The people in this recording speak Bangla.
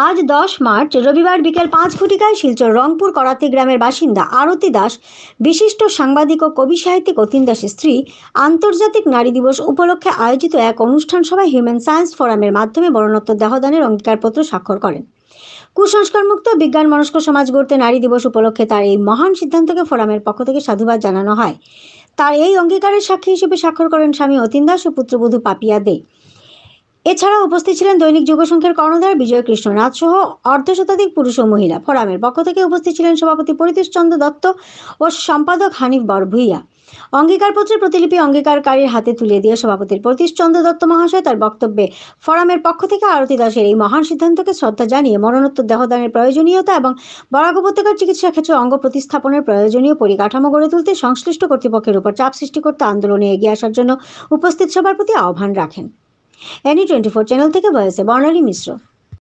আজ 10 মার্চ রবিবার বিকেল 5 ঘটিকায় শিলচর রংপুর করাতি গ্রামের বাসিন্দা আরতি দাস বিশিষ্ট সাংবাদিক ও কবি সাহিত্যিক অতীন দাসের স্ত্রী আন্তর্জাতিক নারী দিবস উপলক্ষে আয়োজিত এক অনুষ্ঠান সভায় হিউম্যান সায়েন্স ফোরামের মাধ্যমে মরণোত্তর দেহদানের অঙ্গীকারপত্র স্বাক্ষর করেন। কুসংস্কারমুক্ত বিজ্ঞান মনস্ক সমাজ গড়তে নারী দিবস উপলক্ষে তার এই মহান সিদ্ধান্তকে ফোরামের পক্ষ থেকে সাধুবাদ জানানো হয়। তার এই অঙ্গীকারের সাক্ষী হিসেবে স্বাক্ষর করেন স্বামী অতীন দাস ও পুত্রবধূ পাপিয়া দে। এছাড়াও উপস্থিত ছিলেন দৈনিক যুগসংখ্যের কর্ণধার বিজয় কৃষ্ণনাথ সহ অর্ধশতাধিক পুরুষ ও মহিলা। ফোরামের পক্ষ থেকে উপস্থিত ছিলেন সভাপতি পরিতোষ চন্দ্র দত্ত ও সম্পাদক হানিফ বরভুইয়া। অঙ্গীকারপত্রের প্রতিলিপি অঙ্গীকারকারীর হাতে তুলে দিয়ে সভাপতি পরিতোষ চন্দ্র দত্ত মহাশয় তার বক্তব্যে ফোরামের পক্ষ থেকে আরতি দাসের এই মহান সিদ্ধান্তকে শ্রদ্ধা জানিয়ে মরণোত্তর দেহদানের প্রয়োজনীয়তা এবং বরাক উপত্যকার চিকিৎসা ক্ষেত্রে অঙ্গ প্রতিস্থাপনের প্রয়োজনীয় পরিকাঠামো গড়ে তুলতে সংশ্লিষ্ট কর্তৃপক্ষের উপর চাপ সৃষ্টি করতে আন্দোলনে এগিয়ে আসার জন্য উপস্থিত সবার প্রতি আহ্বান রাখেন। NE24 চ্যানেল থেকে ভয়েসে বর্ণালী মিশ্র।